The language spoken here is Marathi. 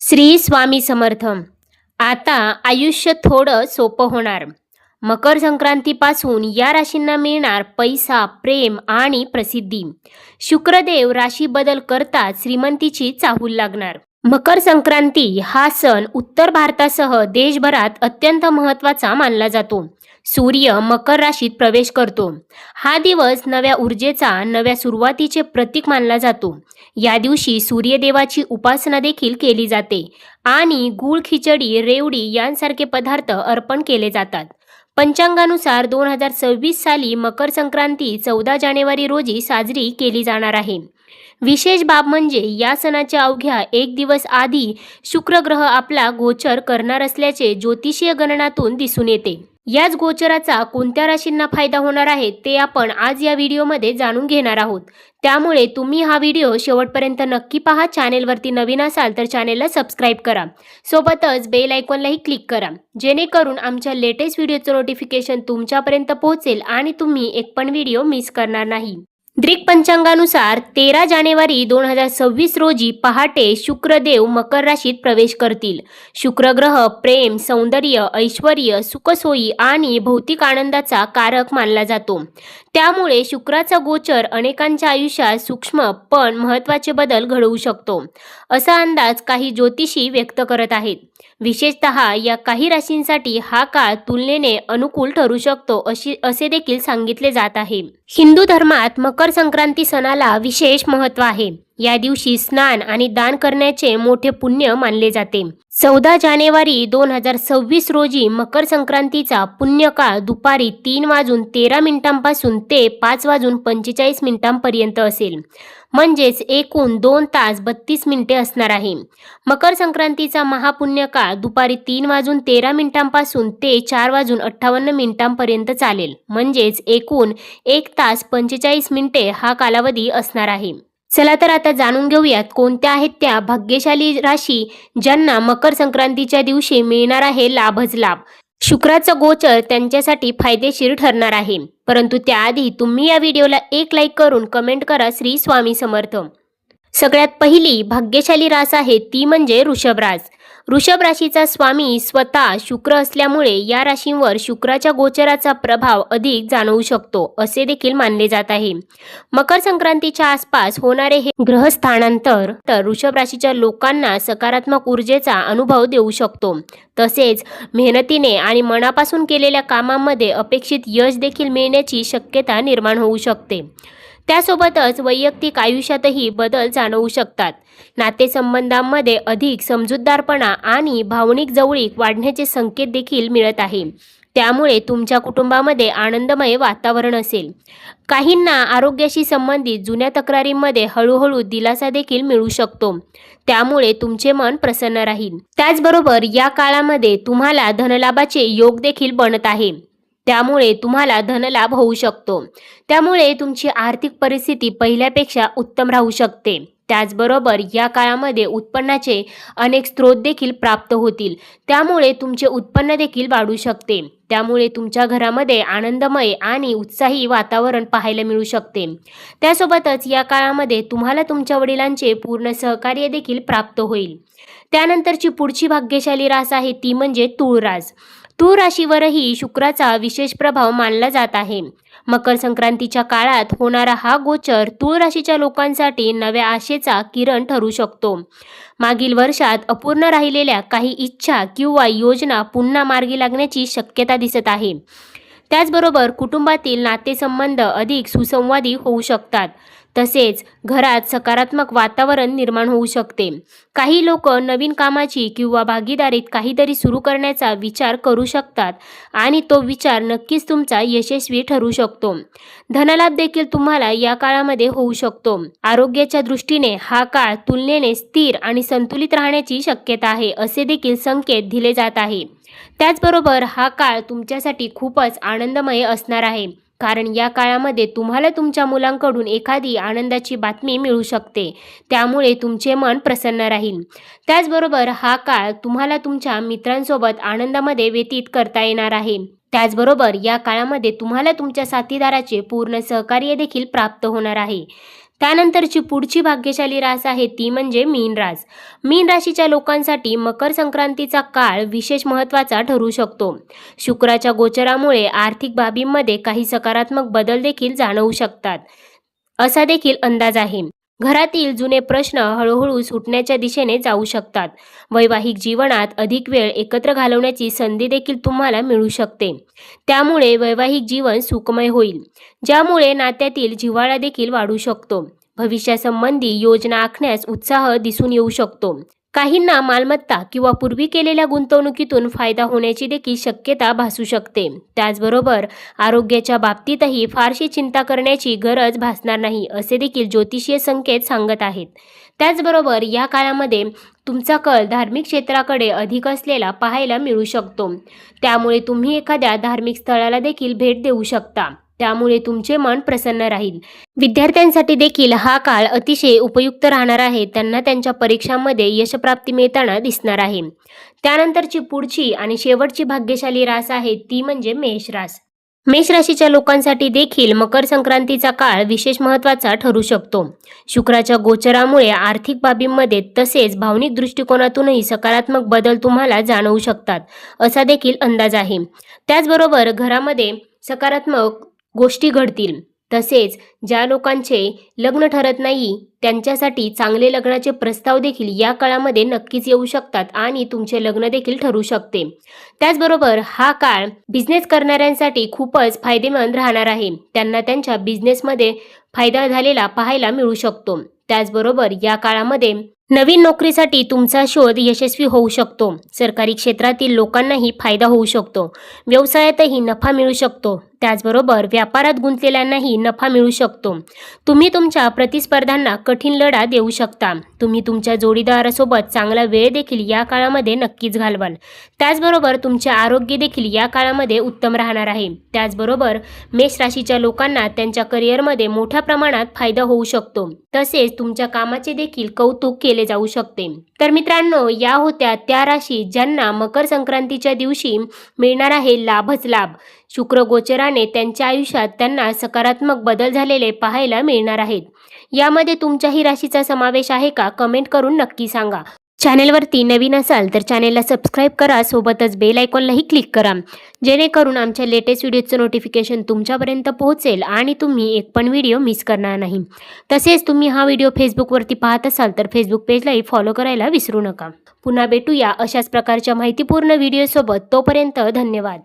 श्री स्वामी समर्थ. आता आयुष्य थोडं सोपं होणार. मकर संक्रांतीपासून या राशींना मिळणार पैसा, प्रेम आणि प्रसिद्धी. शुक्रदेव राशी बदल करताच श्रीमंतीची चाहूल लागणार. मकर संक्रांती हा सण उत्तर भारतासह देशभरात अत्यंत महत्त्वाचा मानला जातो. सूर्य मकर राशीत प्रवेश करतो. हा दिवस नव्या ऊर्जेचा, नव्या सुरुवातीचे प्रतीक मानला जातो. या दिवशी सूर्यदेवाची उपासना देखील केली जाते आणि गूळ खिचडी, रेवडी यांसारखे पदार्थ अर्पण केले जातात. पंचांगानुसार 2026 साली मकर संक्रांती 14 जानेवारी रोजी साजरी केली जाणार आहे. विशेष बाब म्हणजे या सणाच्या अवघ्या एक दिवस आधी शुक्र ग्रह आपला गोचर करणार असल्याचे ज्योतिषीय गणनातून दिसून येते. याच गोचराचा कोणत्या राशींना फायदा होणार आहे ते आपण आज या व्हिडिओमध्ये जाणून घेणार आहोत. त्यामुळे तुम्ही हा व्हिडिओ शेवटपर्यंत नक्की पहा. चॅनेलवरती नवीन असाल तर चॅनेलला सबस्क्राईब करा. सोबतच बेल आयकॉनलाही क्लिक करा, जेणेकरून आमच्या लेटेस्ट व्हिडिओचं नोटिफिकेशन तुमच्यापर्यंत पोहोचेल आणि तुम्ही एक पण व्हिडिओ मिस करणार नाही. ग्रीक पंचांगानुसार 13 जानेवारी 2026 रोजी पहाटे शुक्रदेव मकर राशीत प्रवेश करतील. शुक्र ग्रह प्रेम, सौंदर्य, ऐश्वर्य, सुखसोयी आणि भौतिक आनंदाचा कारक मानला जातो. त्यामुळे शुक्राचा गोचर अनेकांच्या आयुष्यात सूक्ष्म पण महत्त्वाचे बदल घडवू शकतो, असा अंदाज काही ज्योतिषी व्यक्त करत आहेत. विशेषतः या काही राशींसाठी हा काळ तुलनेने अनुकूल ठरू शकतो असे देखील सांगितले जात आहे. हिंदू धर्मात मकर संक्रांती सणाला विशेष महत्त्व आहे. या दिवशी स्नान आणि दान करण्याचे मोठे पुण्य मानले जाते. 14 जानेवारी 2026 रोजी मकर संक्रांतीचा पुण्यकाळ दुपारी 3:13 ते 5:45 असेल. म्हणजेच एकूण 2 तास 32 मिनिटे असणार आहे. मकर संक्रांतीचा महापुण्यकाळ दुपारी 3:13 ते 4:58 चालेल. म्हणजेच एकूण 1 तास 45 मिनिटे हा कालावधी असणार आहे. चला तर आता जाणून घेऊयात कोणत्या आहेत त्या भाग्यशाली राशी ज्यांना मकर संक्रांतीच्या दिवशी मिळणार आहे लाभच लाभ. शुक्राचं गोचर त्यांच्यासाठी फायदेशीर ठरणार आहे. परंतु त्याआधी तुम्ही या व्हिडिओला एक लाईक करून कमेंट करा श्री स्वामी समर्थ. सगळ्यात पहिली भाग्यशाली रास आहे ती म्हणजे वृषभ रास. वृषभ राशीचा स्वामी स्वतः शुक्र असल्यामुळे या राशींवर शुक्राच्या गोचराचा प्रभाव अधिक जाणवू शकतो असे देखील मानले जात आहे. मकर संक्रांतीच्या आसपास होणारे हे ग्रहस्थानांतर तर वृषभ राशीच्या लोकांना सकारात्मक ऊर्जेचा अनुभव देऊ शकतो. तसेच मेहनतीने आणि मनापासून केलेल्या कामांमध्ये अपेक्षित यश देखील मिळण्याची शक्यता निर्माण होऊ शकते. त्यासोबतच वैयक्तिक आयुष्यातही बदल जाणवू शकतात. नातेसंबंधांमध्ये अधिक समजूतदारपणा आणि भावनिक जवळीक वाढण्याचे संकेत देखील मिळत आहे. त्यामुळे तुमच्या कुटुंबामध्ये आनंदमय वातावरण असेल. काहींना आरोग्याशी संबंधित जुन्या तक्रारींमध्ये हळूहळू दिलासा देखील मिळू शकतो. त्यामुळे तुमचे मन प्रसन्न राहील. त्याचबरोबर या काळामध्ये तुम्हाला धनलाभाचे योग देखील बनत आहे. त्यामुळे तुम्हाला धनलाभ होऊ शकतो. त्यामुळे तुमची आर्थिक परिस्थिती पहिल्यापेक्षा उत्तम राहू शकते. त्याचबरोबर या काळामध्ये उत्पन्नाचे अनेक स्रोत देखील प्राप्त होतील. त्यामुळे तुमचे उत्पन्न देखील वाढू शकते. त्यामुळे तुमच्या घरामध्ये आनंदमय आणि उत्साही वातावरण पाहायला मिळू शकते. त्यासोबतच या काळामध्ये तुम्हाला तुमच्या वडिलांचे पूर्ण सहकार्य देखील प्राप्त होईल. त्यानंतरची पुढची भाग्यशाली रास आहे ती म्हणजे तूळ रास. तूळ राशीवरही शुक्राचा विशेष प्रभाव मानला जात आहे. मकर संक्रांतीच्या काळात होणारा हा गोचर तूळ राशीच्या लोकांसाठी नव्या आशेचा किरण ठरू शकतो. मागील वर्षात अपूर्ण राहिलेल्या काही इच्छा किंवा योजना पुन्हा मार्गी लागण्याची शक्यता दिसत आहे. त्याचबरोबर कुटुंबातील नातेसंबंध अधिक सुसंवादी होऊ शकतात. तसेच घरात सकारात्मक वातावरण निर्माण होऊ शकते. काही लोक नवीन कामाची किंवा भागीदारीत काहीतरी सुरू करण्याचा विचार करू शकतात आणि तो विचार नक्कीच तुमचा यशस्वी ठरू शकतो. धनलाभ देखील तुम्हाला या काळामध्ये होऊ शकतो. आरोग्याच्या दृष्टीने हा काळ तुलनेने स्थिर आणि संतुलित राहण्याची शक्यता आहे असे देखील संकेत दिले जात आहे. त्याचबरोबर हा काळ तुमच्यासाठी खूपच आनंदमय असणार आहे. कारण या काळामध्ये तुम्हाला तुमच्या मुलांकडून एखादी आनंदाची बातमी मिळू शकते. त्यामुळे तुमचे मन प्रसन्न राहील. त्याचबरोबर हा काळ तुम्हाला तुमच्या मित्रांसोबत आनंदामध्ये व्यतीत करता येणार आहे. त्याचबरोबर या काळामध्ये तुम्हाला तुमच्या साथीदाराचे पूर्ण सहकार्य देखील प्राप्त होणार आहे. त्यानंतरची पुढची भाग्यशाली रास आहे ती म्हणजे मीन रास. मीन राशीच्या लोकांसाठी मकर संक्रांतीचा काळ विशेष महत्त्वाचा ठरू शकतो. शुक्राच्या गोचरामुळे आर्थिक बाबींमध्ये काही सकारात्मक बदल देखील जाणवू शकतात, असा देखील अंदाज आहे. घरातील जुने प्रश्न हळूहळू सुटण्याच्या दिशेने जाऊ शकतात. वैवाहिक जीवनात अधिक वेळ एकत्र घालवण्याची संधी देखील तुम्हाला मिळू शकते. त्यामुळे वैवाहिक जीवन सुखमय होईल, ज्यामुळे नात्यातील जिव्हाळा देखील वाढू शकतो. भविष्यासंबंधी योजना आखण्यास उत्साह दिसून येऊ शकतो. काहींना मालमत्ता किंवा पूर्वी केलेल्या गुंतवणुकीतून फायदा होण्याची देखील शक्यता भासू शकते. त्याचबरोबर आरोग्याच्या बाबतीतही फारशी चिंता करण्याची गरज भासणार नाही, असे देखील ज्योतिषीय संकेत सांगत आहेत. त्याचबरोबर या काळामध्ये तुमचा कल धार्मिक क्षेत्राकडे अधिक असलेला पाहायला मिळू शकतो. त्यामुळे तुम्ही एखाद्या धार्मिक स्थळाला देखील भेट देऊ शकता. त्यामुळे तुमचे मन प्रसन्न राहील. विद्यार्थ्यांसाठी देखील हा काळ अतिशय उपयुक्त राहणार आहे. त्यांना त्यांच्या परीक्षांमध्ये यशप्राप्ती मिळताना दिसणार आहे. त्यानंतरची पुढची आणि शेवटची भाग्यशाली रास आहे ती म्हणजे मेष रास. मेष राशीच्या लोकांसाठी देखील मकर संक्रांतीचा काळ विशेष महत्त्वाचा ठरू शकतो. शुक्राच्या गोचरामुळे आर्थिक बाबींमध्ये तसेच भावनिक दृष्टिकोनातूनही सकारात्मक बदल तुम्हाला जाणवू शकतात, असा देखील अंदाज आहे. त्याचबरोबर घरामध्ये सकारात्मक गोष्टी घडतील. तसेच ज्या लोकांचे लग्न ठरत नाही त्यांच्यासाठी चांगले लग्नाचे प्रस्ताव देखील या काळामध्ये नक्कीच येऊ शकतात आणि तुमचे लग्न देखील ठरू शकते. त्याचबरोबर हा काळ बिझनेस करणाऱ्यांसाठी खूपच फायदेमंद राहणार आहे. त्यांना त्यांच्या बिझनेसमध्ये फायदा झालेला पाहायला मिळू शकतो. त्याचबरोबर या काळामध्ये नवीन नोकरीसाठी तुमचा शोध यशस्वी होऊ शकतो. सरकारी क्षेत्रातील लोकांनाही फायदा होऊ शकतो. व्यवसायातही नफा मिळू शकतो. त्याचबरोबर व्यापारात गुंतलेल्यांनाही नफा मिळू शकतो. तुम्ही तुमच्या प्रतिस्पर्ध्यांना कठीण लढा देऊ शकता. तुम्ही तुमच्या जोडीदारासोबत चांगला वेळ देखील या काळामध्ये नक्कीच घालवाल. त्याचबरोबर तुमचे आरोग्य देखील या काळामध्ये उत्तम राहणार आहे. त्याचबरोबर मेष राशीच्या लोकांना त्यांच्या करिअरमध्ये मोठ्या प्रमाणात फायदा होऊ शकतो. तसेच तुमच्या कामाचे देखील कौतुक केले जाऊ शकते. तर मित्रांनो, या होत्या त्या राशी ज्यांना मकर संक्रांतीच्या दिवशी मिळणार आहे लाभच लाभ. शुक्र गोचराने त्यांच्या आयुष्यात त्यांना सकारात्मक बदल झालेले पाहायला मिळणार आहेत. यामध्ये तुमच्याही राशीचा समावेश आहे का? कमेंट करून नक्की सांगा. चॅनेलवरती नवीन असाल तर चॅनेलला सबस्क्राईब करा, सोबतच बेल आयकॉनलाही क्लिक करा, जेणेकरून आमच्या लेटेस्ट व्हिडिओचं नोटिफिकेशन तुमच्यापर्यंत पोहोचेल आणि तुम्ही एक पण व्हिडिओ मिस करणार नाही. तसेच तुम्ही हा व्हिडिओ फेसबुकवरती पाहत असाल तर फेसबुक पेजलाही फॉलो करायला विसरू नका. पुन्हा भेटूया अशाच प्रकारच्या माहितीपूर्ण व्हिडिओसोबत. तोपर्यंत धन्यवाद.